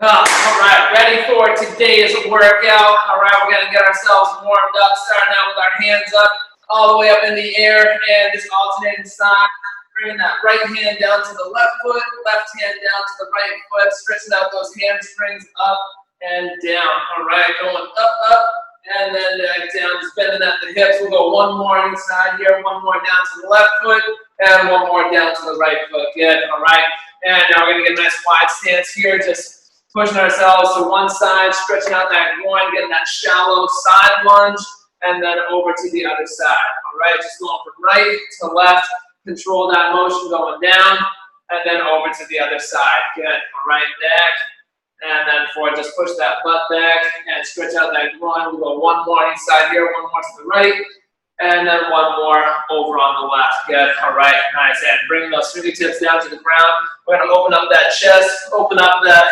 All right, ready for today's workout. All right, we're gonna get ourselves warmed up, starting out with our hands up, all the way up in the air, and just alternating side. Bringing that right hand down to the left foot, left hand down to the right foot, stretching out those hamstrings up and down. All right, going up, and then back down, just bending at the hips. We'll go one more inside here, one more down to the left foot, and one more down to the right foot. Good, all right. And now we're gonna get a nice wide stance here, just pushing ourselves to one side, stretching out that groin, getting that shallow side lunge, and then over to the other side. All right, just going from right to left. Control that motion going down, and then over to the other side. Good. All right, back, and then forward. Just push that butt back and stretch out that groin. We'll go one more inside here, one more to the right, and then one more over on the left. Good. All right, nice. And bring those fingertips down to the ground. We're going to open up that chest, open up that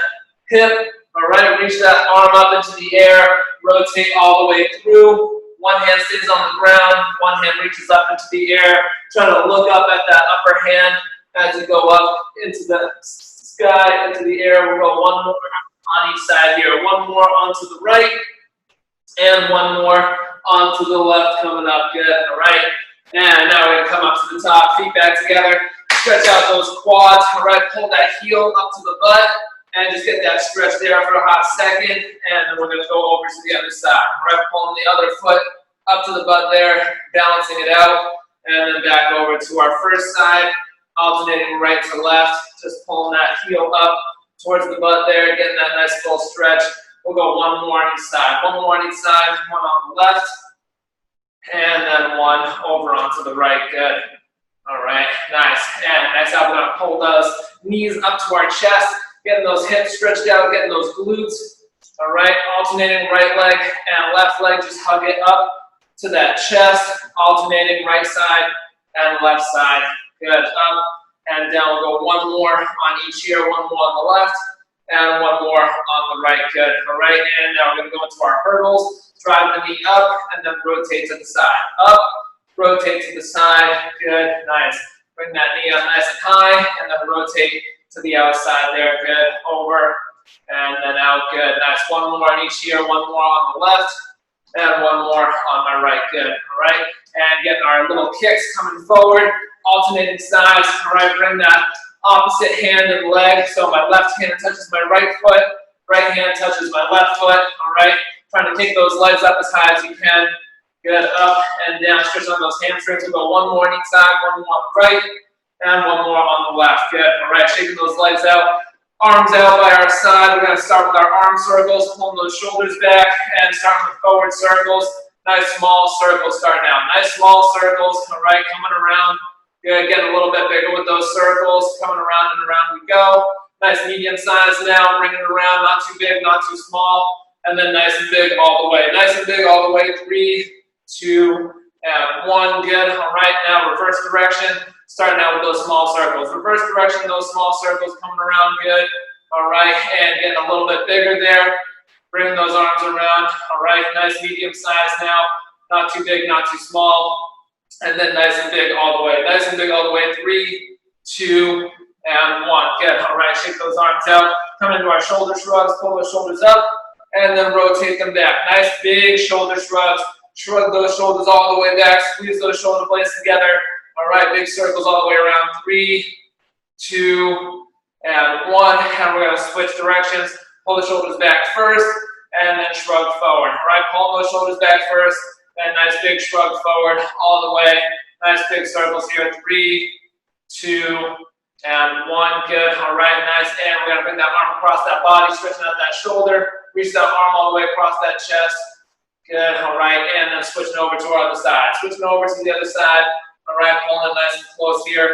hip. All right, reach that arm up into the air, rotate all the way through. One hand stays on the ground, one hand reaches up into the air. Try to look up at that upper hand as you go up into the sky, into the air. We'll go one more on each side here. One more onto the right, and one more onto the left coming up. Good, all right. And now we're gonna come up to the top, feet back together. Stretch out those quads, all right. Pull that heel up to the butt. And just get that stretch there for a hot second, and then we're going to go over to the other side. All right, pulling the other foot up to the butt there, balancing it out, and then back over to our first side, alternating right to left, just pulling that heel up towards the butt there, getting that nice full stretch. We'll go one more on each side. One more on each side, one on the left, and then one over onto the right. Good. All right, nice. And next up, we're going to pull those knees up to our chest. Getting those hips stretched out, getting those glutes. All right, alternating right leg and left leg, just hug it up to that chest. Alternating right side and left side. Good, up and down. We'll go one more on each here, one more on the left, and one more on the right. Good, all right, and now we're gonna go into our hurdles. Drive the knee up and then rotate to the side. Up, rotate to the side. Good, nice. Bring that knee up nice and high, and then rotate to the outside there. Good. Over and then out. Good. Nice. One more on each here. One more on the left and one more on my right. Good. All right. And getting our little kicks coming forward. Alternating sides. All right. Bring that opposite hand and leg. So my left hand touches my right foot. Right hand touches my left foot. All right. Trying to take those legs up as high as you can. Good. Up and down. Stretch on those hamstrings. We'll go one more on each side. One more on the right. And one more on the left. Good. All right, shaking those legs out. Arms out by our side. We're going to start with our arm circles, pulling those shoulders back, and starting with forward circles. Nice small circles starting out. Nice small circles. All right, coming around. Good. Getting a little bit bigger with those circles. Coming around and around we go. Nice medium size now. Bringing it around. Not too big, not too small. And then nice and big all the way. Nice and big all the way. 3, 2, and 1. Good. All right, now reverse direction. Starting out with those small circles. Reverse direction, those small circles coming around good. All right, and getting a little bit bigger there. Bringing those arms around. All right, nice medium size now. Not too big, not too small. And then nice and big all the way. Nice and big all the way. 3, 2, and 1. Good. All right, shake those arms out. Come into our shoulder shrugs. Pull those shoulders up, and then rotate them back. Nice big shoulder shrugs. Shrug those shoulders all the way back. Squeeze those shoulder blades together. All right, big circles all the way around. 3, 2, and 1. And we're going to switch directions. Pull the shoulders back first, and then shrug forward. All right, pull those shoulders back first, and nice big shrug forward all the way. Nice big circles here. 3, 2, and 1. Good. All right, nice. And we're going to bring that arm across that body, stretching out that shoulder. Reach that arm all the way across that chest. Good. All right, and then switching over to our other side. Switching over to the other side. All right, pulling it nice and close here,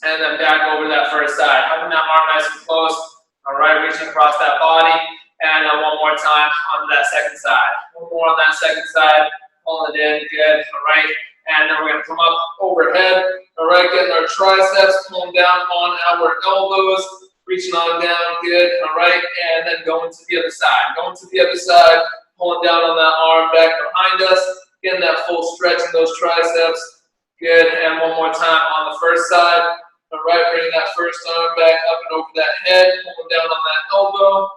and then back over to that first side. Hugging that arm nice and close. All right, reaching across that body, and then one more time onto that second side. One more on that second side, pulling it in, good. All right, and then we're going to come up overhead. All right, getting our triceps, pulling down on our elbows, reaching on down, good. All right, and then going to the other side. Going to the other side, pulling down on that arm back behind us, getting that full stretch in those triceps. Good, and one more time on the first side. All right, bringing that first arm back up and over that head, pulling down on that elbow.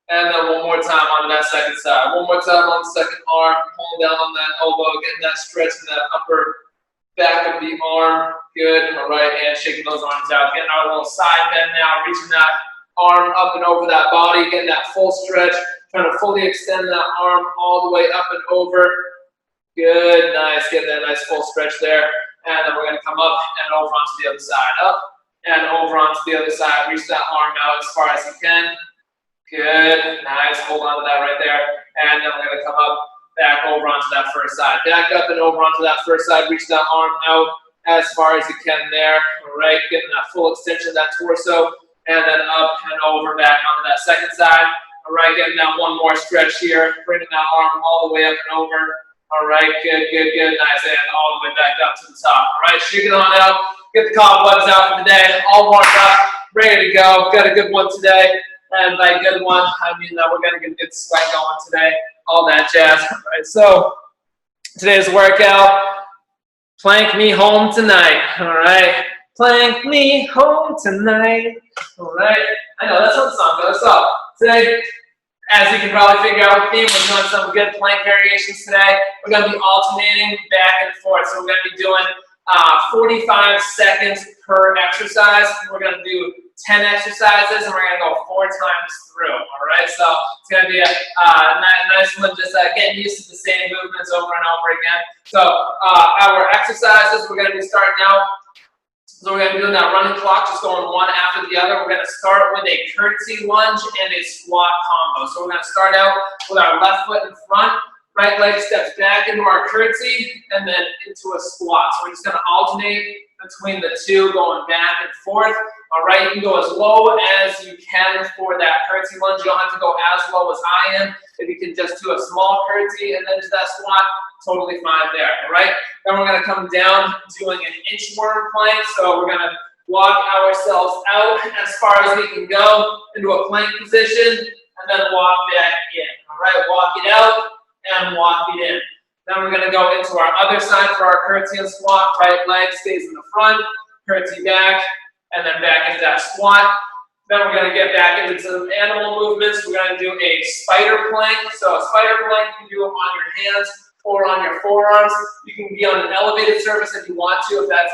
And then one more time on that second side. One more time on the second arm, pulling down on that elbow, getting that stretch in that upper back of the arm. Good. All right, and shaking those arms out. Getting our little side bend now, reaching that arm up and over that body, getting that full stretch, trying to fully extend that arm all the way up and over. Good, nice, getting that nice full stretch there. And then we're gonna come up and over onto the other side. Up and over onto the other side. Reach that arm out as far as you can. Good, nice, hold on to that right there. And then we're gonna come up, back over onto that first side. Back up and over onto that first side. Reach that arm out as far as you can there. All right, getting that full extension of that torso. And then up and over back onto that second side. All right, getting that one more stretch here. Bringing that arm all the way up and over. All right, good, good, good, nice, and all the way back up to the top. All right, shake it on out. Get the cobwebs out for the day. All warmed up, ready to go. Got a good one today. And by good one, I mean that we're going to get a good sweat going today. All that jazz. All right, so today's workout, plank me home tonight. All right, plank me home tonight. All right, I know that's how the song goes. So today, as you can probably figure out with me, we're doing some good plank variations today. We're going to be alternating back and forth. So we're going to be doing 45 seconds per exercise. We're going to do 10 exercises, and we're going to go 4 times through. All right, so it's going to be a nice one, just getting used to the same movements over and over again. So our exercises, we're going to be starting out. So we're going to be doing that running clock, just going one after the other. We're going to start with a curtsy lunge and a squat combo. So we're going to start out with our left foot in front, right leg steps back into our curtsy, and then into a squat. So we're just going to alternate between the two, going back and forth. All right, you can go as low as you can for that curtsy lunge. You don't have to go as low as I am. If you can just do a small curtsy and then do that squat, totally fine there, all right? Then we're gonna come down doing an inchworm plank. So we're gonna walk ourselves out as far as we can go into a plank position, and then walk back in, all right? Walk it out and walk it in. Then we're gonna go into our other side for our curtsy and squat. Right leg stays in the front, curtsy back, and then back into that squat. Then we're gonna get back into some animal movements. We're gonna do a spider plank. So a spider plank, you can do it on your hands or on your forearms. You can be on an elevated surface if you want to, if that's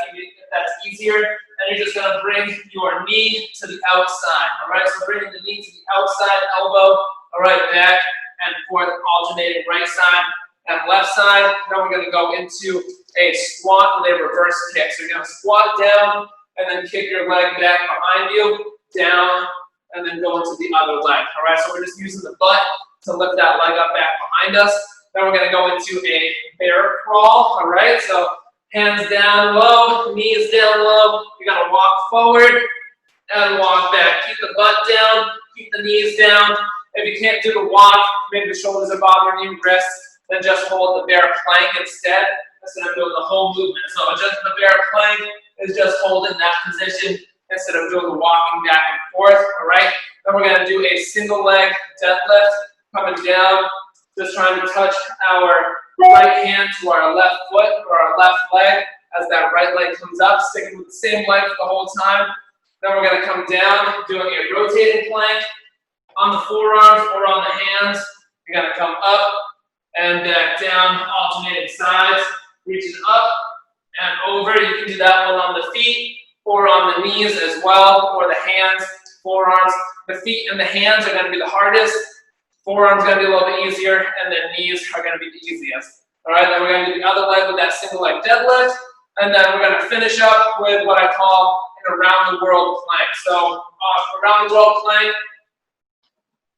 easier. And you're just gonna bring your knee to the outside, all right? So bringing the knee to the outside elbow, all right, back and forth, alternating right side and left side. Then we're gonna go into a squat with a reverse kick. So you're gonna squat down and then kick your leg back behind you, down, and then go into the other leg, all right? So we're just using the butt to lift that leg up back behind us. Then we're gonna go into a bear crawl, all right? So hands down low, knees down low. You're gonna walk forward and walk back. Keep the butt down, keep the knees down. If you can't do the walk, maybe the shoulders are bothering you, wrists, then just hold the bear plank instead of doing the whole movement. So just the bear plank is just holding that position instead of doing the walking back and forth, all right? Then we're gonna do a single leg deadlift, coming down, just trying to touch our right hand to our left foot or our left leg as that right leg comes up, sticking with the same leg the whole time. Then we're gonna come down, doing a rotating plank on the forearms or on the hands. You're gonna come up and back down, alternating sides, reaching up and over. You can do that one on the feet or on the knees as well, or the hands, forearms. The feet and the hands are gonna be the hardest. Forearms are gonna be a little bit easier, and then knees are gonna be the easiest. All right, then we're gonna do the other leg with that single leg deadlift, and then we're gonna finish up with what I call an around the world plank. So around the world plank,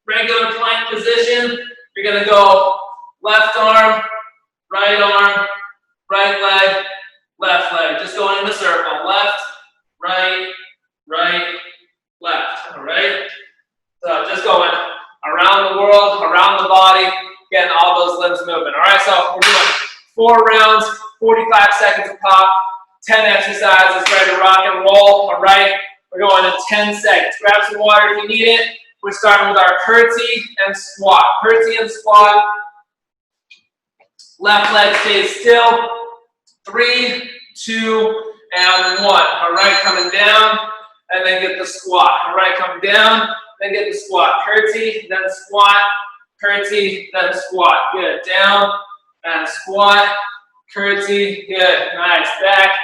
regular plank position. You're gonna go left arm, right leg, left leg. Just going in the circle, left, right, left, all right? So just going around the world, around the body, getting all those limbs moving. All right, so we're doing 4 rounds, 45 seconds a pop, 10 exercises, ready to rock and roll. All right, we're going in 10 seconds. Grab some water if you need it. We're starting with our curtsy and squat. Curtsy and squat. Left leg stays still. 3, 2, and 1. All right, coming down, and then get the squat. All right, come down, then get the squat. Curtsy, then squat, curtsy, then squat. Good. Down and squat, curtsy. Good. Nice. Back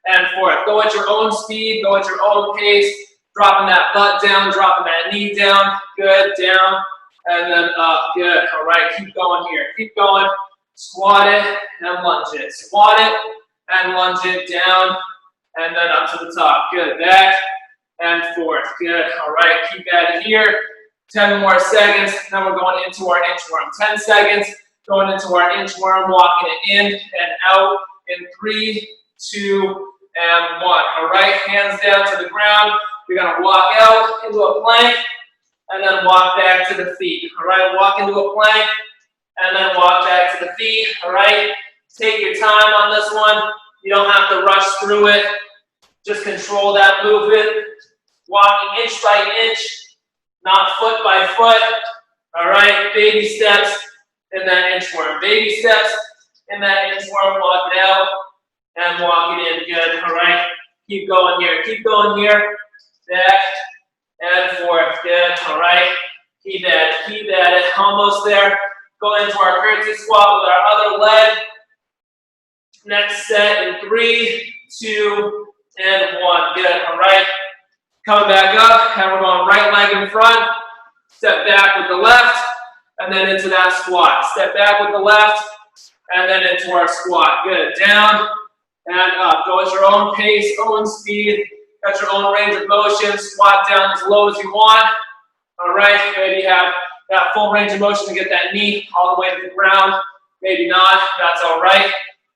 and forth. Go at your own speed. Go at your own pace. Dropping that butt down, dropping that knee down. Good. Down and then up. Good. All right. Keep going here. Keep going. Squat it and lunge it. Squat it and lunge it down and then up to the top. Good. Back and forth. Good. All right. Keep at it here. 10 more seconds. Then we're going into our inchworm. 10 seconds. Going into our inchworm. Walking it in and out in 3, 2, and 1. All right. Hands down to the ground. You're going to walk out into a plank and then walk back to the feet. All right. Walk into a plank and then walk back to the feet. All right. Take your time on this one. You don't have to rush through it. Just control that movement. Walking inch by inch, not foot by foot. All right, baby steps in that inchworm. Baby steps in that inchworm. Walk it out and walk it in. Good. All right, keep going here. Keep going here. Back and forth. Good. All right, keep at it. Keep at it. Almost there. Go into our curtsy squat with our other leg. Next set in 3, 2, and 1. Good. All right. Coming back up, and we're going right leg in front. Step back with the left, and then into that squat. Step back with the left, and then into our squat. Good. Down and up. Go at your own pace, own speed. Got your own range of motion. Squat down as low as you want. All right. Maybe have that full range of motion to get that knee all the way to the ground. Maybe not. That's all right.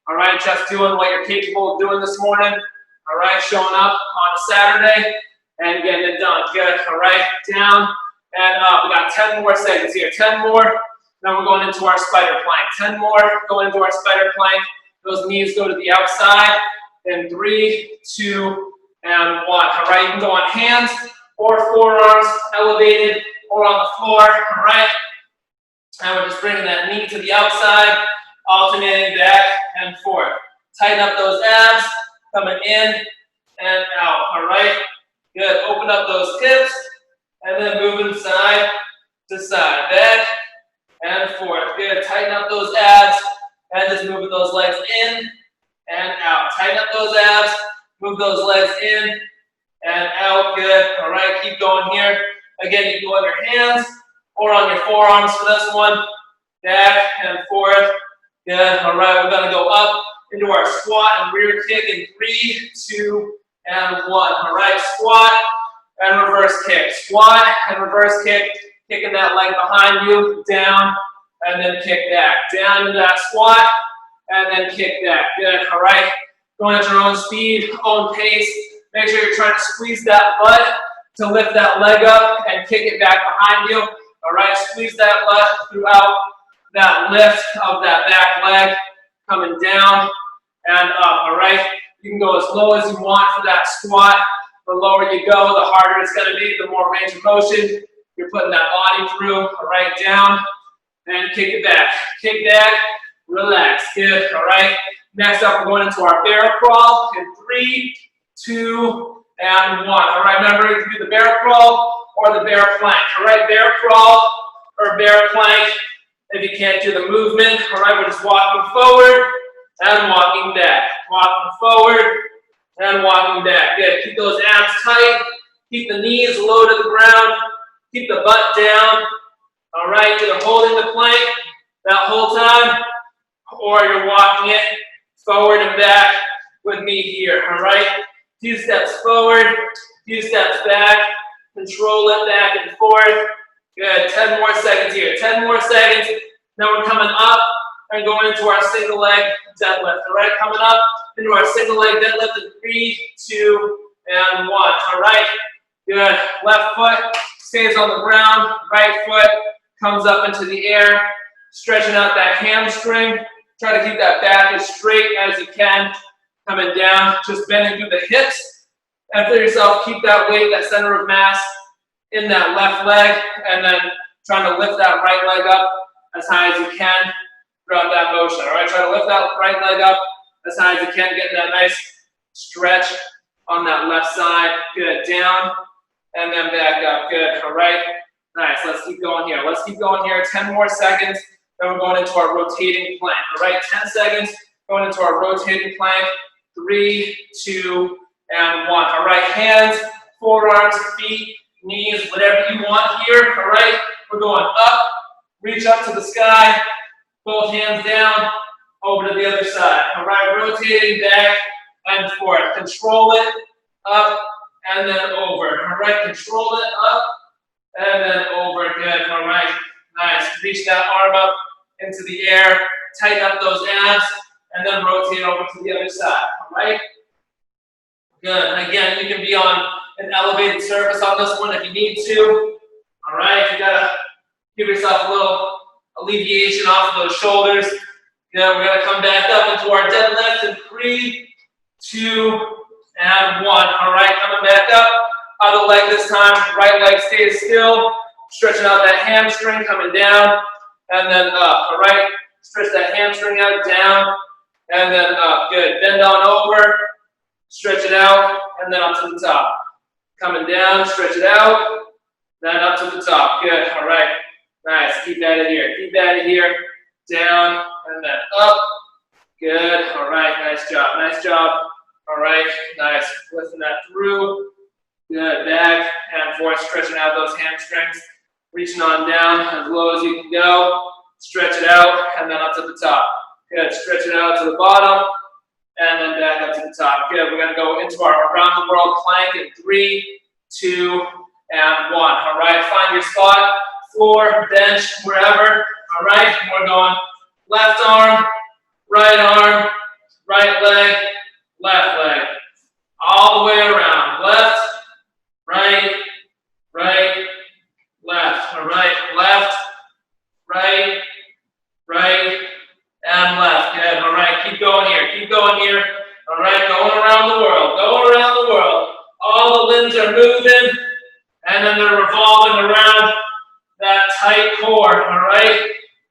All right. Just doing what you're capable of doing this morning. All right. Showing up on a Saturday and getting it done. Good. All right. Down and up. We got 10 more seconds here. 10 more. Then we're going into our spider plank. 10 more. Going into our spider plank. Those knees go to the outside. In 3, 2, and 1. All right. You can go on hands or forearms elevated or on the floor. All right. And we're just bringing that knee to the outside, alternating back and forth. Tighten up those abs. Coming in and out. All right. Good. Open up those hips and then moving side to side. Back and forth. Good. Tighten up those abs and just moving those legs in and out. Tighten up those abs. Move those legs in and out. Good. All right. Keep going here. Again, you can go on your hands or on your forearms for this one. Back and forth. Good. All right. We're going to go up into our squat and rear kick in 3, 2, and 1. All right, squat and reverse kick. Squat and reverse kick, kicking that leg behind you, down, and then kick back. Down into that squat, and then kick back. Good. All right, going at your own speed, own pace. Make sure you're trying to squeeze that butt to lift that leg up and kick it back behind you. All right, squeeze that butt throughout that lift of that back leg, coming down and up. All right. You can go as low as you want for that squat. The lower you go, the harder it's going to be, the more range of motion you're putting that body through. All right, down and kick it back. Kick back, relax. Good. All right. Next up, we're going into our bear crawl in 3, 2, and 1. All right, remember you can do the bear crawl or the bear plank. All right, bear crawl or bear plank. If you can't do the movement, all right, we're just walking forward and walking back. Walking forward and walking back. Good. Keep those abs tight. Keep the knees low to the ground. Keep the butt down. All right. You're holding the plank that whole time, or you're walking it forward and back with me here. All right. Few steps forward, few steps back. Control it back and forth. Good. 10 more seconds here. 10 more seconds. Now we're coming up and going into our single leg deadlift. All right, coming up into our single leg deadlift in 3, 2, and 1. All right, good. Left foot stays on the ground. Right foot comes up into the air, stretching out that hamstring. Try to keep that back as straight as you can. Coming down, just bending through the hips. And for yourself, keep that weight, that center of mass in that left leg, and then trying to lift that right leg up as high as you can throughout that motion. All right, try to lift that right leg up as high as you can, getting that nice stretch on that left side. Good, down, and then back up. Good, all right. Nice, let's keep going here. Let's keep going here, 10 more seconds. Then we're going into our rotating plank, all right? 10 seconds, going into our rotating plank. 3, 2, and 1. All right, hands, forearms, feet, knees, whatever you want here, all right? We're going up, reach up to the sky, both hands down, over to the other side. All right, rotating back and forth. Control it, up, and then over. All right, control it, up, and then over. Good, all right, nice. Reach that arm up into the air, tighten up those abs, and then rotate over to the other side, all right? Good, and again, you can be on an elevated surface on this one if you need to. All right, you gotta give yourself a little alleviation off of those shoulders. Good, we're gonna come back up into our deadlift in 3, 2, and 1. All right, coming back up, other leg this time, right leg stays still, stretching out that hamstring, coming down, and then up, all right? Stretch that hamstring out, down, and then up. Good, bend on over, stretch it out, and then up to the top. Coming down, stretch it out, then up to the top. Good, all right. Nice, keep that in here. Keep that in here, down, and then up. Good, all right, nice job, nice job. All right, nice, lifting that through. Good, back and forth, stretching out those hamstrings. Reaching on down as low as you can go. Stretch it out, and then up to the top. Good, stretch it out to the bottom, and then back up to the top. Good, we're gonna go into our around the world plank in 3, 2, and 1. All right, find your spot, floor, bench, wherever. All right, and we're going left arm, right leg, left leg. All the way around, left, right, left. All right, left, right, and left. Good, all right, keep going here, keep going here. All right, going around the world, going around the world. All the limbs are moving, and then they're revolving around that tight core, all right?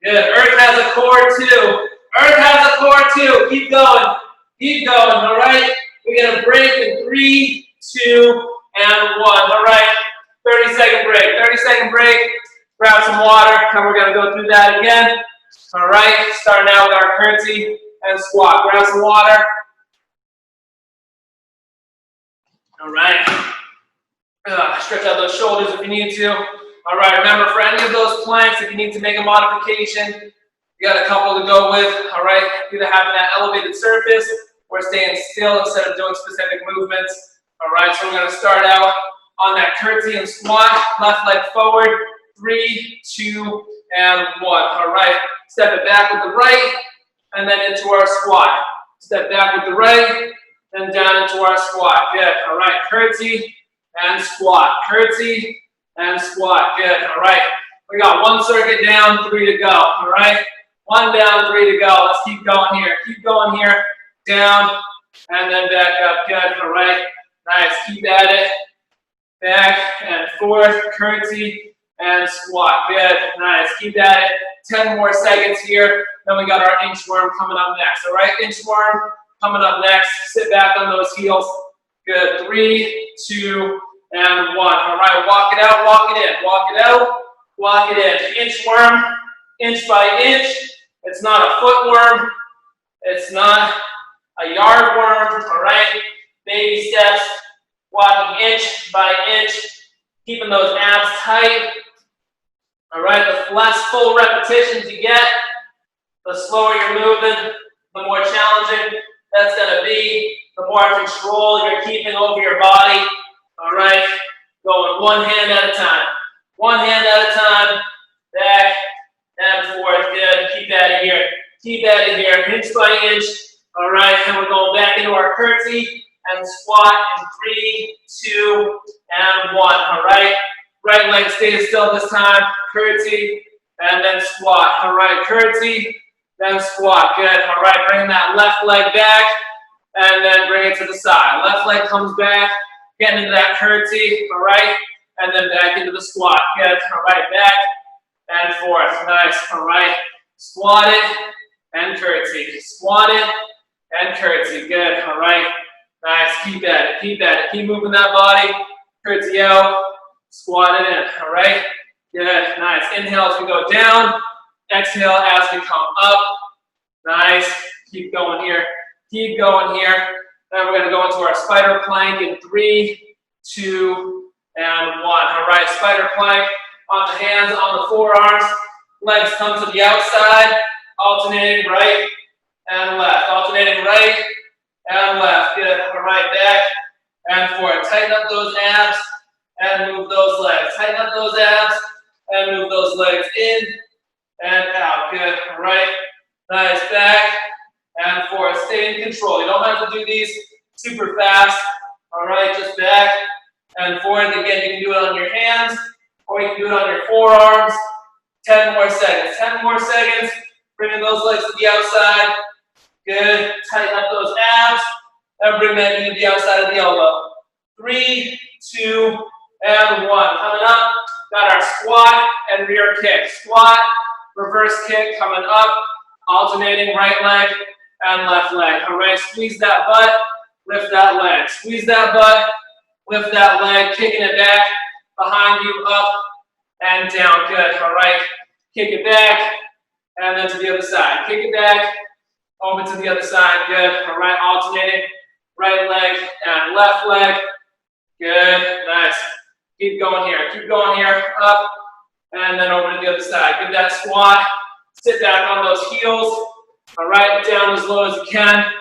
Good, Earth has a core too. Earth has a core too, keep going, all right? We're gonna break in 3, 2, and 1, all right? 30-second break, grab some water, and we're gonna go through that again. All right, starting out with our curtsy and squat. Grab some water. All right. Stretch out those shoulders if you need to. All right, remember for any of those planks, if you need to make a modification, you got a couple to go with. All right, either having that elevated surface or staying still instead of doing specific movements. All right, so we're gonna start out on that curtsy and squat. Left leg forward, 3, 2, and 1. All right, step it back with the right, and then into our squat. Step back with the right, then down into our squat. Good, all right, curtsy and squat. Curtsy and squat, good, all right. We got 1 circuit down, 3 to go, all right. 1 down, 3 to go. Let's keep going here, down, and then back up, good, all right. Nice, keep at it. Back and forth, curtsy and squat. Good, nice. Keep at it. 10 more seconds here. Then we got our inchworm coming up next. All right, inchworm coming up next. Sit back on those heels. Good. 3, 2, and 1. All right, walk it out, walk it in. Walk it out, walk it in. Inchworm, inch by inch. It's not a footworm. It's not a yard worm. All right, baby steps. Walking inch by inch, keeping those abs tight. All right, the less full repetitions you get, the slower you're moving, the more challenging that's gonna be, the more control you're keeping over your body. All right, going 1 hand at a time. 1 hand at a time, back and forth, good. Keep that in here, inch by inch. All right, and we're going back into our curtsy and squat in 3, 2, and 1, all right? Right leg stays still this time, curtsy, and then squat. All right, curtsy, then squat, good. All right, bring that left leg back, and then bring it to the side. Left leg comes back, getting into that curtsy, all right? And then back into the squat, good. All right, back and forth, nice, all right? Squat it, and curtsy, squat it, and curtsy, good, all right? Nice, keep at it, keep at it. Keep moving that body. Curtsy out, squat it in, all right? Good, nice. Inhale as we go down. Exhale as we come up. Nice, keep going here. Keep going here. Then we're gonna go into our spider plank in 3, 2, and 1. All right, spider plank on the hands, on the forearms. Legs come to the outside, alternating right and left. Alternating right and left. Good. All right, back and forward. Tighten up those abs and move those legs. Tighten up those abs and move those legs in and out. Good. All right. Nice. Back and forward. Stay in control. You don't have to do these super fast. All right. Just back and forward. Again, you can do it on your hands or you can do it on your forearms. 10 more seconds. 10 more seconds. Bringing those legs to the outside. Good. Tighten up those abs and bring that knee to the outside of the elbow. 3, 2, and 1. Coming up, got our squat and rear kick. Squat, reverse kick coming up, alternating right leg and left leg. All right, squeeze that butt, lift that leg. Squeeze that butt, lift that leg, kicking it back, behind you, up and down. Good. All right, kick it back and then to the other side. Kick it back, over to the other side. Good. All right, alternating right leg and left leg. Good. Nice. Keep going here. Keep going here. Up and then over to the other side. Give that squat. Sit back on those heels. All right, down as low as you can,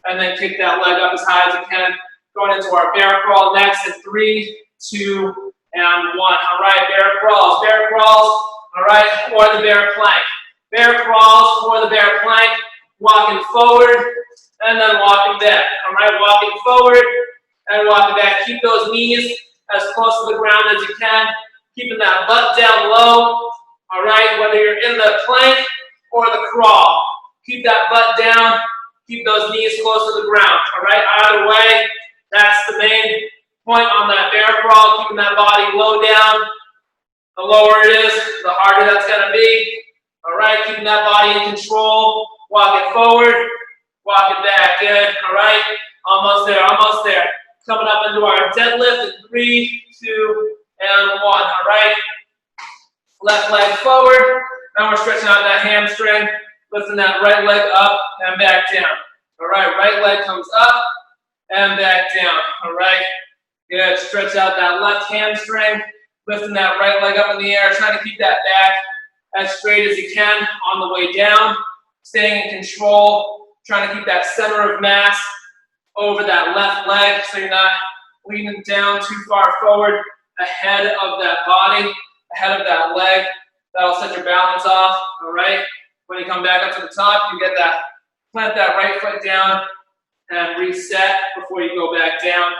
and then kick that leg up as high as you can. Going into our bear crawl next in 3, 2, and 1. All right, bear crawls. Bear crawls. All right, or the bear plank. Bear crawls or the bear plank. Walking forward and then walking back. All right, walking forward and walking back. Keep those knees as close to the ground as you can. Keeping that butt down low. All right, whether you're in the plank or the crawl. Keep that butt down. Keep those knees close to the ground. All right, either way, that's the main point on that bear crawl. Keeping that body low down. The lower it is, the harder that's going to be. All right, keeping that body in control. Walking forward, walking back. Good. All right, almost there, almost there. Coming up into our deadlift in 3, 2, and 1. All right, left leg forward. Now we're stretching out that hamstring, lifting that right leg up and back down. All right, right leg comes up and back down. All right, good. Stretch out that left hamstring, lifting that right leg up in the air, trying to keep that back as straight as you can on the way down. Staying in control, trying to keep that center of mass over that left leg so you're not leaning down too far forward ahead of that body, ahead of that leg. That'll set your balance off, all right? When you come back up to the top, you get that, plant that right foot down and reset before you go back down.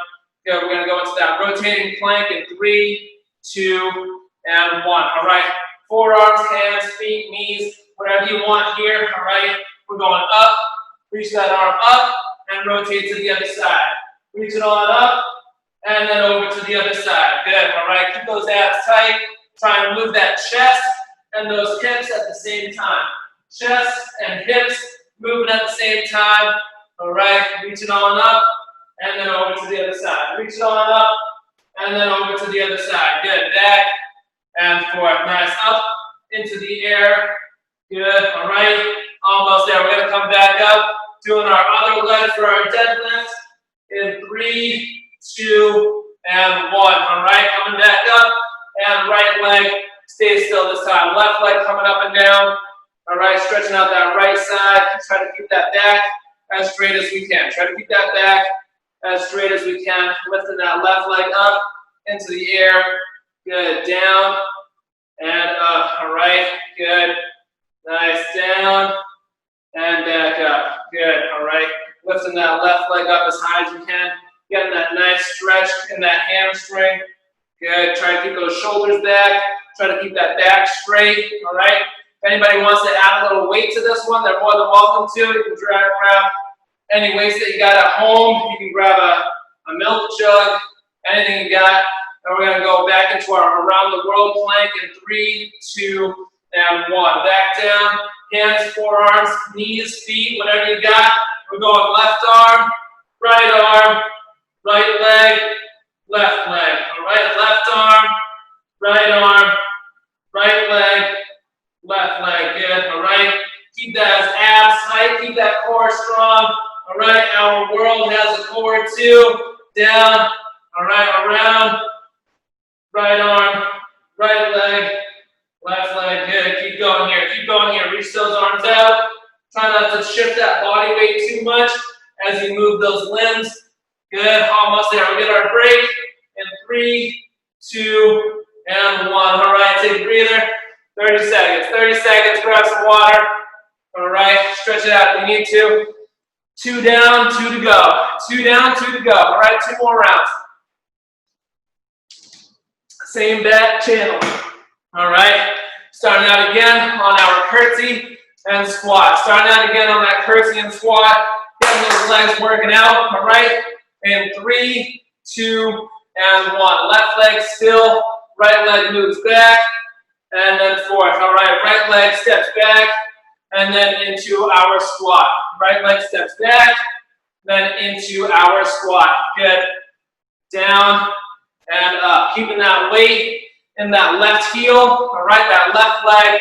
Good, we're gonna go into that rotating plank in 3, 2, and 1, all right? Forearms, hands, feet, knees, whatever you want here, all right? We're going up, reach that arm up, and rotate to the other side. Reach it on up, and then over to the other side. Good, all right? Keep those abs tight. Try and move that chest and those hips at the same time. Chest and hips moving at the same time. All right, reach it on up, and then over to the other side. Reach it on up, and then over to the other side. Good, back and forth. Nice, up into the air. Good, all right, almost there. We're gonna come back up, doing our other leg for our deadlift in 3, 2, and 1. All right, coming back up, and right leg stays still this time. Left leg coming up and down. All right, stretching out that right side. Try to keep that back as straight as we can. Try to keep that back as straight as we can. Lifting that left leg up into the air. Good, down and up. All right, good. Nice, down and back up. Good, all right. Lifting that left leg up as high as you can. Getting that nice stretch in that hamstring. Good, try to keep those shoulders back. Try to keep that back straight, all right. If anybody wants to add a little weight to this one, they're more than welcome to. You can grab any weights that you got at home. You can grab a milk jug, anything you got. And we're gonna go back into our around the world plank in 3, 2, and 1. Back down, hands, forearms, knees, feet, whatever you got. We're going left arm, right arm, right leg, left leg. All right, left arm, right leg, left leg. Good. All right. Keep those abs tight. Keep that core strong. All right. Our world has a core too. Down. All right. Around. Right arm, right leg, left leg. Good. Keep going here. Keep going here. Reach those arms out. Try not to shift that body weight too much as you move those limbs. Good. Almost there. We'll get our break in 3, 2, and 1. All right. Take a breather. 30 seconds. 30 seconds. Grab some water. All right. Stretch it out if you need to. 2 down, 2 to go. 2 down, 2 to go. All right. 2 more rounds. Same back channel. All right. Starting out again on our curtsy and squat. Starting out again on that curtsy and squat. Getting those legs working out. All right. In 3, 2, and 1. Left leg still. Right leg moves back. And then forth. All right. Right leg steps back. And then into our squat. Right leg steps back. Then into our squat. Good. Down. And up, keeping that weight in that left heel. All right, that left leg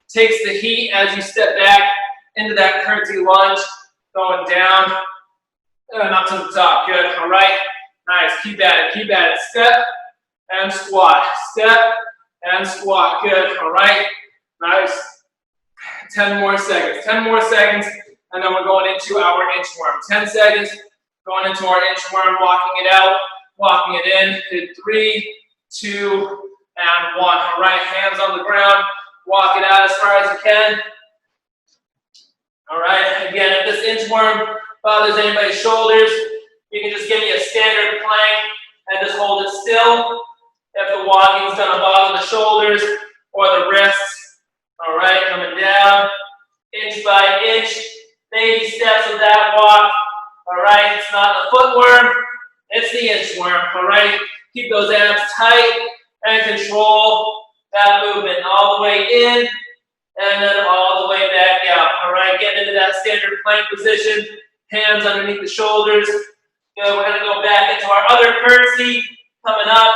takes the heat as you step back into that curtsy lunge, going down and up to the top. Good. All right, nice. Keep at it. Keep at it. Step and squat. Step and squat. Good. All right, nice. 10 more seconds. 10 more seconds, and then we're going into our inchworm. 10 seconds, going into our inchworm, walking it out. Walking it in 3, 2, and 1. All right, hands on the ground. Walk it out as far as you can. All right, again, if this inchworm bothers anybody's shoulders, you can just give me a standard plank and just hold it still. If the walking is going to bother the shoulders or the wrists, all right, coming down, inch by inch, baby steps of that walk. All right, it's not the footworm. It's the inchworm, all right? Keep those abs tight and control that movement all the way in and then all the way back out, all right? Get into that standard plank position, hands underneath the shoulders. Good, we're gonna go back into our other curtsy, coming up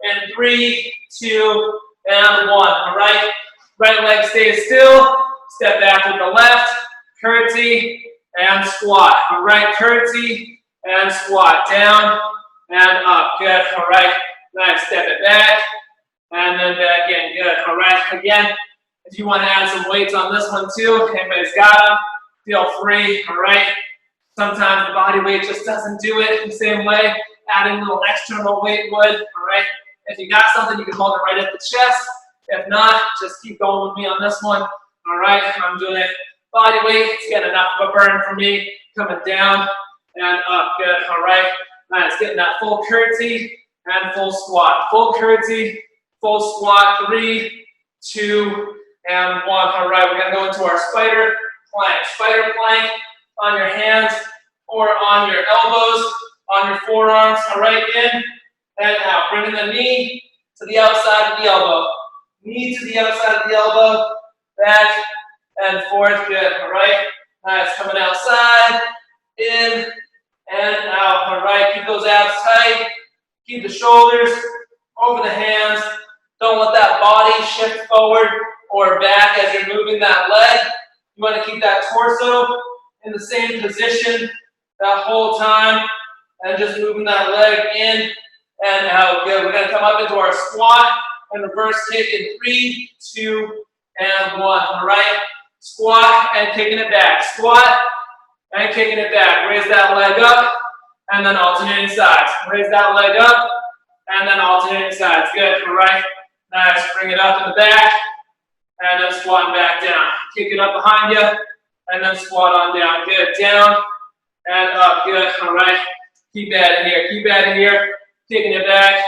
in 3, 2, and 1, all right? Right leg stays still, step back with the left, curtsy, and squat, all right? Curtsy, and squat, down and up. Good. All right. Nice. Step it back and then back in. Good. All right. Again, if you want to add some weights on this one too, anybody's got them, feel free. All right. Sometimes the body weight just doesn't do it the same way. Adding a little external weight would. All right. If you got something, you can hold it right at the chest. If not, just keep going with me on this one. All right. I'm doing it body weight. It's getting enough of a burn for me. Coming down and up. Good. All right. Nice. Getting that full curtsy and full squat. Full curtsy, full squat. 3, 2, and 1. All right. We're going to go into our spider plank. Spider plank on your hands or on your elbows, on your forearms. All right. In and out. Bringing the knee to the outside of the elbow. Knee to the outside of the elbow. Back and forth. Good. All right. Nice. Coming outside. In and out. All right. Keep those abs tight. Keep the shoulders over the hands. Don't let that body shift forward or back as you're moving that leg. You want to keep that torso in the same position that whole time and just moving that leg in and out. Good. We're going to come up into our squat and reverse kick in 3, 2, and 1. All right. Squat and kicking it back. Squat and kicking it back. Raise that leg up and then alternating sides. Raise that leg up and then alternating sides. Good. All right. Nice. Bring it up in the back and then squatting back down. Kick it up behind you and then squat on down. Good. Down and up. Good. All right. Keep at it here. Keep at it here. Kicking it back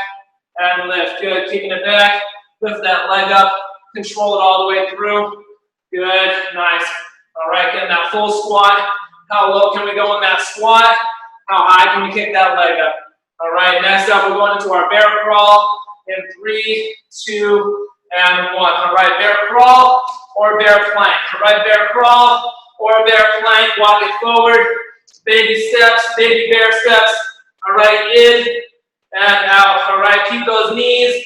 and lift. Good. Kicking it back. Lift that leg up. Control it all the way through. Good. Nice. All right. Getting that full squat. How low can we go in that squat? How high can we kick that leg up? All right. Next up, we're going into our bear crawl in 3, 2, and 1. All right. Bear crawl or bear plank. All right. Bear crawl or bear plank. Walk it forward. baby steps, baby bear steps. All right, in and out. All right, keep those knees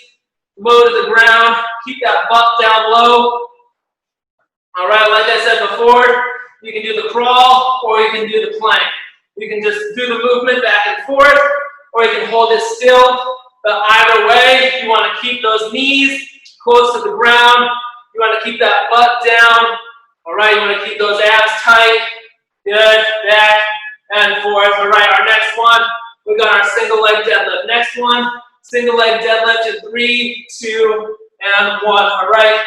low to the ground. Keep that butt down low. All right, like I said before, you can do the crawl or you can do the plank. You can just do the movement back and forth, or you can hold it still. But either way, you want to keep those knees close to the ground. You want to keep that butt down. All right, you want to keep those abs tight. Good, back and forth. All right, our next one, we got our single leg deadlift. Next one, single leg deadlift in 3, 2, and 1. All right,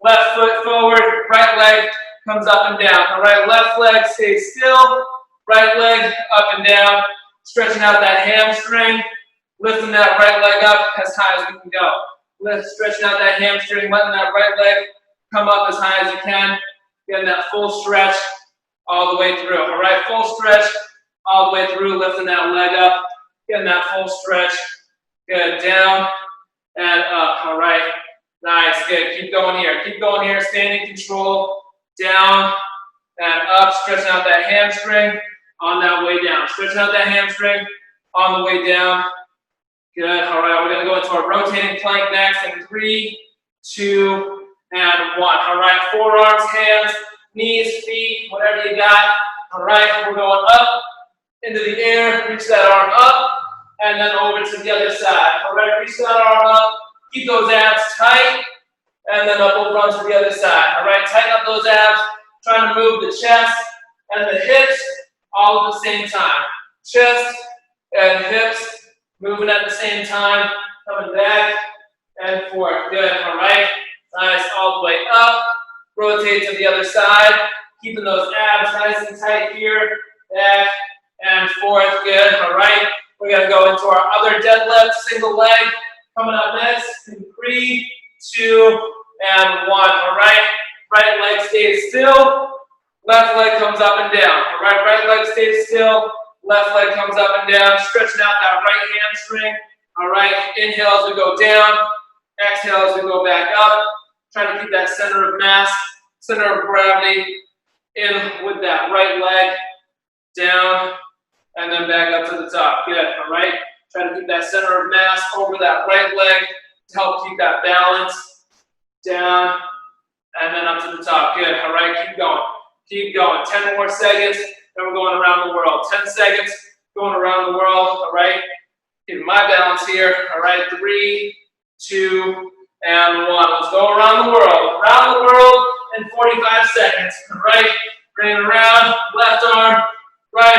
left foot forward, right leg comes up and down. All right, left leg stays still, right leg up and down, stretching out that hamstring, lifting that right leg up as high as we can go. Stretching out that hamstring, letting that right leg come up as high as you can, getting that full stretch all the way through. All right, full stretch all the way through, lifting that leg up, getting that full stretch. Good, down and up. All right, nice, good. Keep going here, staying in control. Down and up, stretching out that hamstring on that way down. Stretching out that hamstring on the way down. Good, all right, we're gonna go into our rotating plank next in 3, 2, and 1. All right, forearms, hands, knees, feet, whatever you got. All right, we're going up into the air, reach that arm up, and then over to the other side. All right, reach that arm up, keep those abs tight, and then up over onto the other side. All right, tighten up those abs, trying to move the chest and the hips all at the same time. Chest and hips moving at the same time, coming back and forth. Good, all right, nice, all the way up. Rotate to the other side, keeping those abs nice and tight here, back and forth. Good, all right. We're gonna go into our other deadlift, single leg. Coming up next in 3, 2, and 1. All right, right leg stays still, left leg comes up and down. All right, right leg stays still, left leg comes up and down, stretching out that right hamstring. All right, inhale as we go down, exhale as we go back up. Trying to keep that center of mass, center of gravity in with that right leg, down, and then back up to the top. Good, all right? Try to keep that center of mass over that right leg to help keep that balance, down, and then up to the top. Good, all right, keep going. Keep going, 10 more seconds, then we're going around the world. 10 seconds, going around the world, all right? Keeping my balance here, all right? 3, 2, and 1. Let's go around the world. Around the world in 45 seconds, all right? Bring it around, left arm, right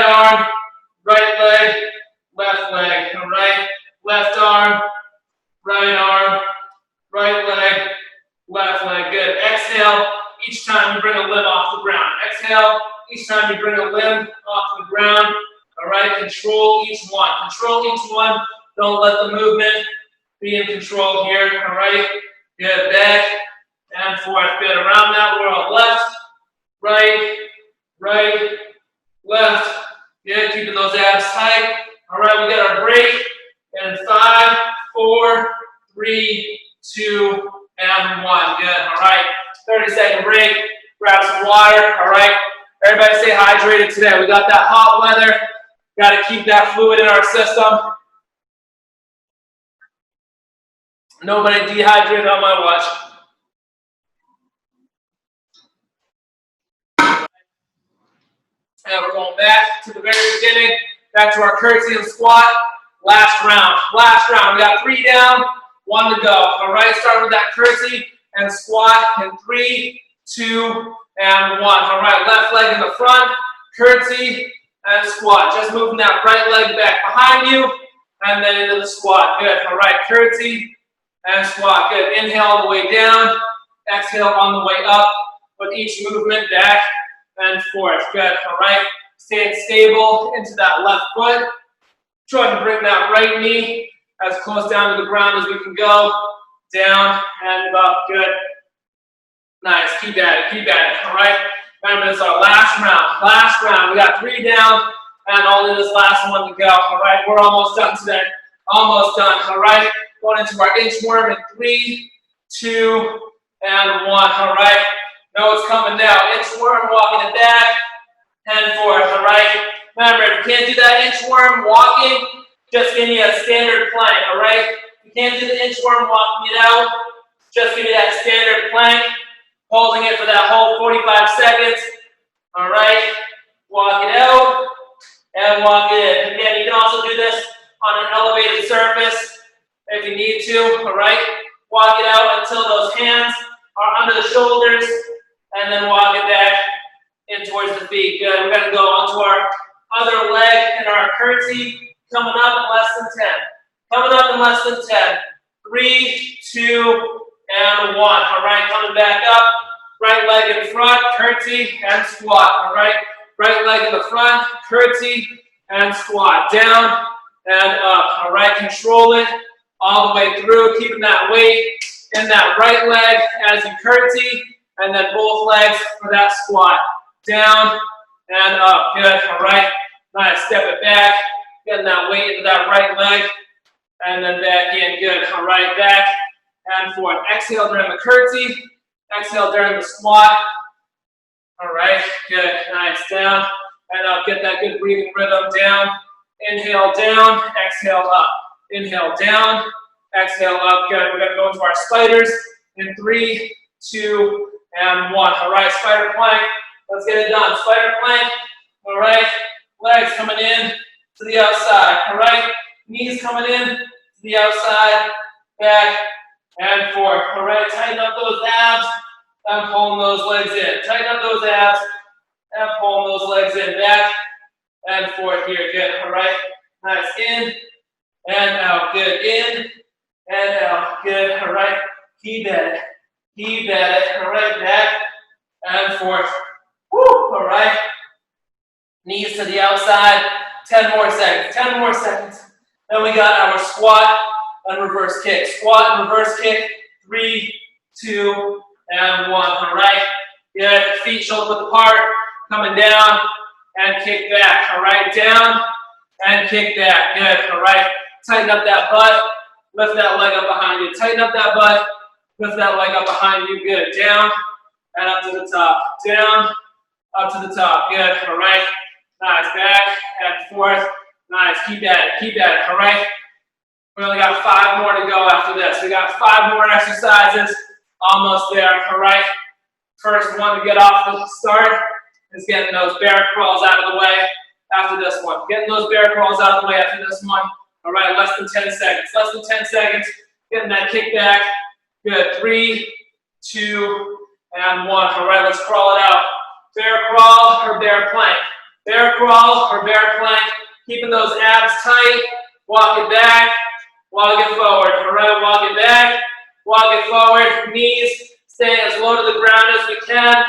leg, left leg, all right? Left arm, right leg, left leg. Good. Exhale each time you bring a limb off the ground. Exhale each time you bring a limb off the ground. All right, control each one. Control each one. Don't let the movement be in control here. All right, good. Back and forth. Good. Around that world. Left, right, left. Good. Keeping those abs tight. All right, we got our break. And 5, 4, 3, 2, and 1. Good. All right. 30-second break. Grab some water. All right. Everybody stay hydrated today. We got that hot weather. Got to keep that fluid in our system. Nobody dehydrated on my watch. And we're going back to the very beginning. Back to our curtsy and squat. Last round. Last round. We got 3 down, 1 to go. All right. Start with that curtsy and squat in 3, 2, and 1. All right. Left leg in the front. Curtsy and squat. Just moving that right leg back behind you and then into the squat. Good. All right. Curtsy and squat. Good. Inhale on the way down. Exhale on the way up. With each movement back and forth. Good. All right. Staying stable into that left foot. Trying to bring that right knee as close down to the ground as we can go. Down and up. Good. Nice. Keep at it. Keep at it. All right. Remember, this is our last round. Last round. We got 3 down and only this last one to go. All right. We're almost done today. Almost done. All right. Going into our inchworm in 3, 2, and 1. All right. Know it's coming now. Inchworm, walking it back and forth. All right. Remember, if you can't do that inchworm walking, just give me a standard plank, all right? If you can't do the inchworm walking it out, just give me that standard plank, holding it for that whole 45 seconds, all right? Walk it out and walk it in. Again, you can also do this on an elevated surface if you need to, all right? Walk it out until those hands are under the shoulders, and then walk it back in towards the feet. Good. We're going to go onto our other leg and our curtsy, coming up in less than 10. Coming up in less than 10. 3, 2, and 1. All right, coming back up. Right leg in front, curtsy, and squat. All right, right leg in the front, curtsy, and squat. Down and up. All right, control it all the way through, keeping that weight in that right leg as you curtsy, and then both legs for that squat. Down and up. Good. All right. Nice. Step it back. Getting that weight into that right leg. And then back in. Good. All right. Back and forth. Exhale during the curtsy. Exhale during the squat. All right. Good. Nice. Down and up. Get that good breathing rhythm. Down. Inhale down. Exhale up. Inhale down. Exhale up. Good. We're going to go into our spiders in 3, 2, and 1. All right. Spider plank. Let's get it done. Spider plank. All right. Legs coming in to the outside. All right. Knees coming in to the outside. Back and forth. All right. Tighten up those abs and pulling those legs in. Tighten up those abs and pulling those legs in. Back and forth here. Good. All right. Nice. In and out. Good. In and out. Good. All right. Keep at it. Keep at it. All right. Back and forth. Woo, all right. Knees to the outside. 10 more seconds. 10 more seconds. Then we got our squat and reverse kick. Squat and reverse kick. 3, 2, and 1. All right. Good. Feet shoulder width apart. Coming down and kick back. All right. Down and kick back. Good. All right. Tighten up that butt. Lift that leg up behind you. Tighten up that butt. Lift that leg up behind you. Good. Down and up to the top. Down. Up to the top. Good. All right. Nice. Back and forth. Nice. Keep at it. Keep at it. All right. We only got 5 more to go after this. We got 5 more exercises. Almost there. All right. First one to get off the start is getting those bear crawls out of the way after this one. Getting those bear crawls out of the way after this one. All right. Less than 10 seconds. Less than 10 seconds. Getting that kick back. Good. 3, 2, and 1. All right. Let's crawl it out. Bear crawl or bear plank. Bear crawl or bear plank. Keeping those abs tight. Walk it back. Walk it forward. All right. Walk it back. Walk it forward. Knees stay as low to the ground as we can.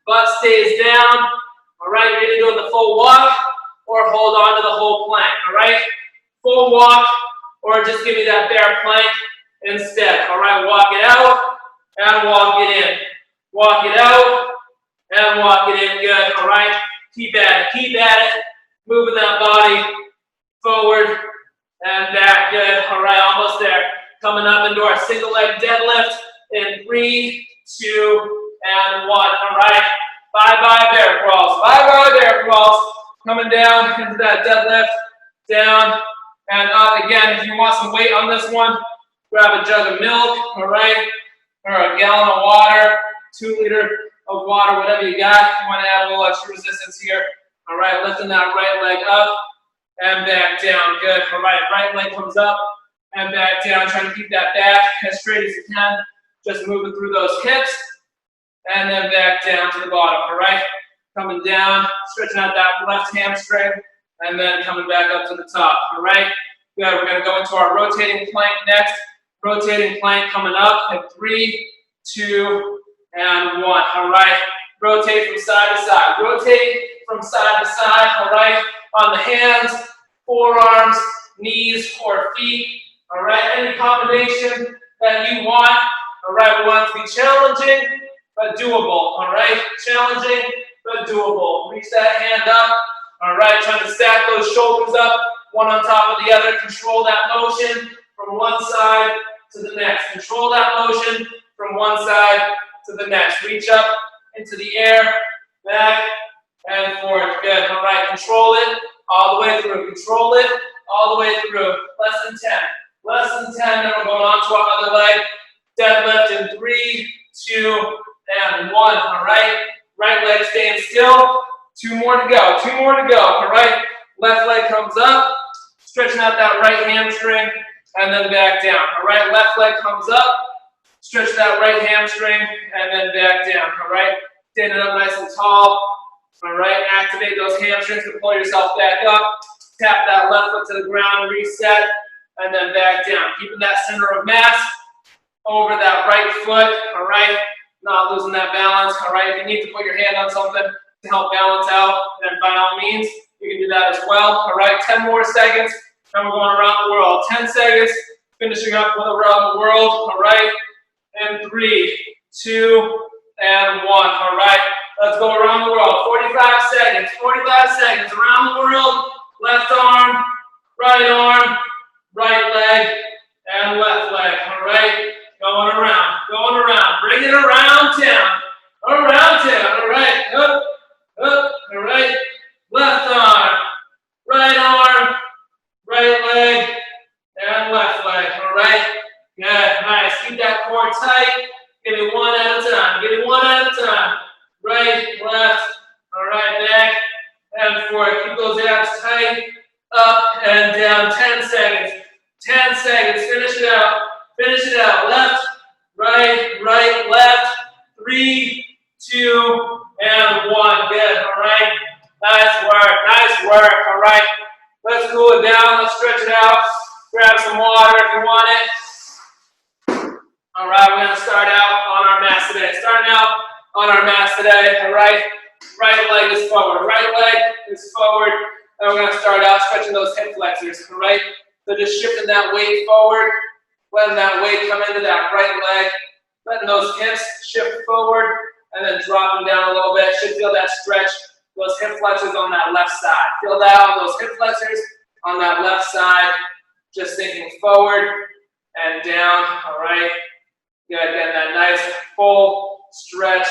Butt stays down. All right. You're either doing the full walk or hold on to the whole plank. All right. Full walk or just give me that bear plank instead. All right. Walk it out and walk it in. Walk it out. And walk it in. Good. All right. Keep at it. Keep at it. Moving that body forward and back. Good. All right. Almost there. Coming up into our single leg deadlift in 3, 2, and 1. All right. Bye-bye bear crawls. Bye-bye bear crawls. Coming down into that deadlift. Down and up. Again, if you want some weight on this one, grab a jug of milk. All right. Or a gallon of water. 2 liter of water, whatever you got. You want to add a little extra resistance here. All right, lifting that right leg up and back down. Good. All right, right leg comes up and back down. Trying to keep that back as straight as you can. Just moving through those hips and then back down to the bottom. All right, coming down, stretching out that left hamstring and then coming back up to the top. All right, good. We're going to go into our rotating plank next. Rotating plank coming up in 3, 2, and 1. All right. Rotate from side to side. Rotate from side to side. All right. On the hands, forearms, knees, or feet. All right. Any combination that you want. All right. We want it to be challenging, but doable. All right. Challenging, but doable. Reach that hand up. All right. Trying to stack those shoulders up, one on top of the other. Control that motion from one side to the next. Control that motion from one side to the next. Reach up into the air, back and forth. Good. All right. Control it all the way through. Control it all the way through. Less than 10. Less than 10. Then we're going on to our other leg. Deadlift in 3, 2, and 1. All right. Right leg staying still. 2 more to go. 2 more to go. All right. Left leg comes up. Stretching out that right hamstring. And then back down. All right. Left leg comes up. Stretch that right hamstring. And then back down. All right. Standing up nice and tall. All right. Activate those hamstrings to pull yourself back up. Tap that left foot to the ground. Reset. And then back down. Keeping that center of mass over that right foot. All right. Not losing that balance. All right. If you need to put your hand on something to help balance out, then by all means, you can do that as well. All right. 10 more seconds. And we're going around the world. 10 seconds. Finishing up with around the world. All right. And 3, 2, and 1. All right. Let's go around the world. 45 seconds. 45 seconds. Around the world. Left arm, right leg, and left leg. All right. Going around. Going around. Bring it around town. Around town. All right. Up, up. All right. Left arm, right leg, and left leg. All right. Good. Nice. Keep that core tight. Give it one at a time. Give it one at a time. Right, left. All right. Back and forth. Keep those abs tight. Up and down. 10 seconds. 10 seconds. Finish it out. Finish it out. Left, right, left. 3, 2, and 1. Good. All right. Nice work. Nice work. All right. Let's cool it down. Let's stretch it out. Grab some water if you want it. All right. We're going to start out on our mats today. Starting out on our mats today. All right. Right leg is forward. Right leg is forward. And we're going to start out stretching those hip flexors. All right. So just shifting that weight forward. Letting that weight come into that right leg. Letting those hips shift forward. And then dropping down a little bit. Should feel that stretch. Those hip flexors on that left side. Feel that on those hip flexors on that left side. Just thinking forward and down. All right. Good. Getting that nice full stretch.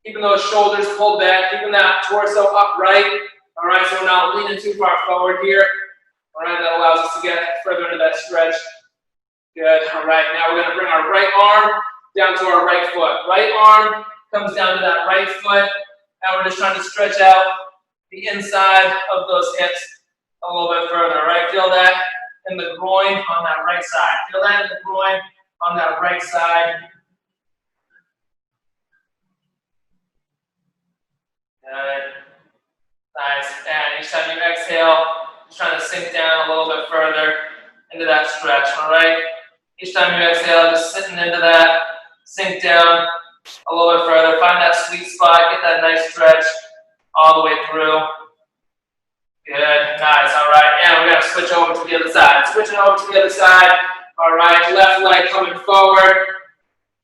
Keeping those shoulders pulled back. Keeping that torso upright. All right. So we're not leaning too far forward here. All right. That allows us to get further into that stretch. Good. All right. Now we're going to bring our right arm down to our right foot. Right arm comes down to that right foot. And we're just trying to stretch out the inside of those hips a little bit further, all right? Feel that in the groin on that right side. Feel that in the groin on that right side. Good. Nice. And each time you exhale, just trying to sink down a little bit further into that stretch, all right? Each time you exhale, just sitting into that, sink down a little bit further. Find that sweet spot. Get that nice stretch all the way through. Good. Nice. All right. And we're going to switch over to the other side. Switching over to the other side. All right. Left leg coming forward.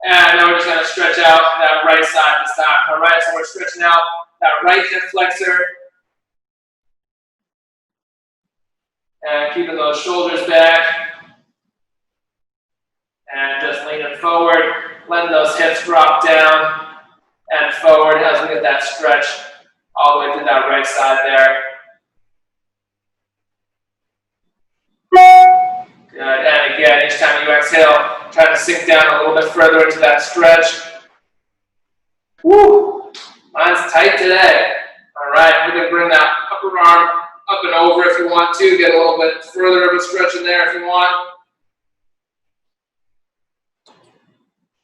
And then we're just going to stretch out that right side this time. All right. So we're stretching out that right hip flexor. And keeping those shoulders back. And just leaning forward. Letting those hips drop down and forward as we get that stretch all the way through that right side there. Good. And again, each time you exhale, try to sink down a little bit further into that stretch. Woo! Mine's tight today. All right, we're going to bring that upper arm up and over if you want to. Get a little bit further of a stretch in there if you want.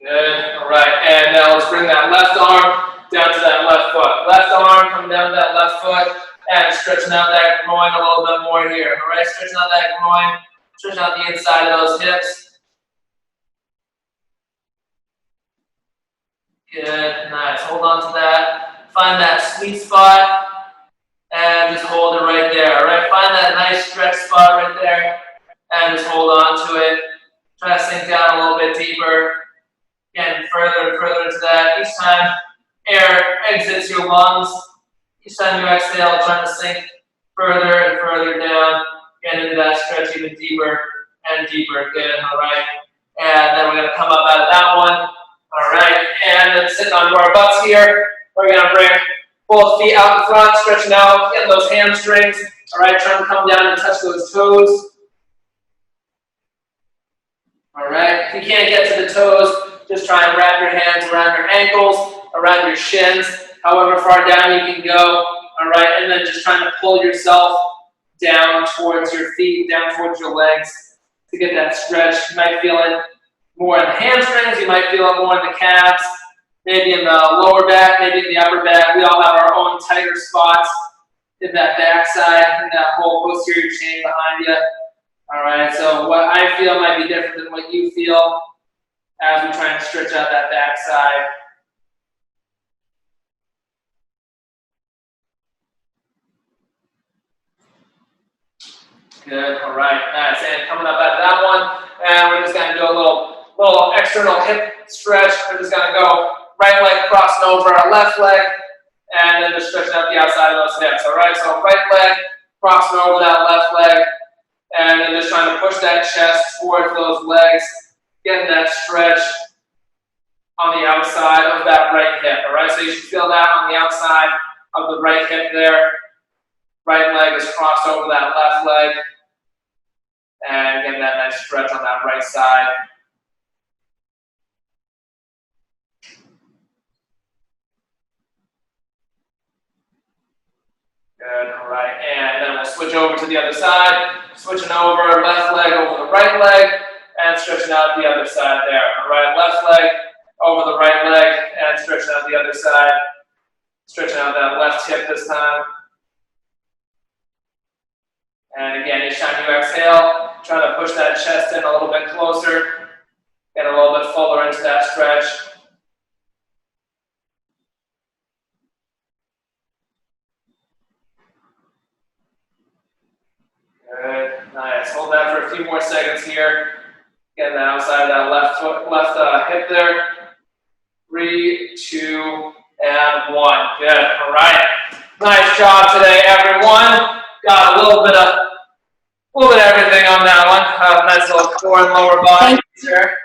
Good. All right. And now let's bring that left arm down to that left foot. Left arm coming down to that left foot and stretching out that groin a little bit more here. All right. Stretching out that groin. Stretching out the inside of those hips. Good. Nice. Hold on to that. Find that sweet spot and just hold it right there. All right. Find that nice stretch spot right there and just hold on to it. Try to sink down a little bit deeper. Getting further and further into that. Each time air exits your lungs, each time you exhale, trying to sink further and further down. Get into that stretch even deeper and deeper. Good. All right. And then we're going to come up out of that one. All right. And then sitting onto our butts here. We're going to bring both feet out in front, stretching out, getting those hamstrings All right, try to come down and touch those toes. All right, if you can't get to the toes, just try and wrap your hands around your ankles, around your shins, however far down you can go. All right, and then just trying to pull yourself down towards your feet, down towards your legs to get that stretch. You might feel it more in the hamstrings, you might feel it more in the calves, maybe in the lower back, maybe in the upper back. We all have our own tighter spots in that back side, in that whole posterior chain behind you. All right, so what I feel might be different than what you feel as we try and stretch out that back side. Good, all right, nice. And coming up out of that one, and we're just gonna do a little external hip stretch. We're just gonna go right leg crossing over our left leg, and then just stretching out the outside of those hips. All right, so right leg crossing over that left leg, and then just trying to push that chest towards those legs, getting that stretch on the outside of that right hip. All right, so you should feel that on the outside of the right hip there. Right leg is crossed over that left leg, and getting that nice stretch on that right side. Good, all right, and then we'll switch over to the other side, switching over left leg over the right leg, and stretching out the other side there. All right, left leg over the right leg, and stretching out the other side, stretching out that left hip this time. And again, each time you exhale, try to push that chest in a little bit closer, get a little bit fuller into that stretch. Good, nice. Hold that for a few more seconds here. Getting the outside of that left hip there. 3, 2, and 1. Good, all right. Nice job today, everyone. Got a little bit of everything on that one. Nice little core and lower body here.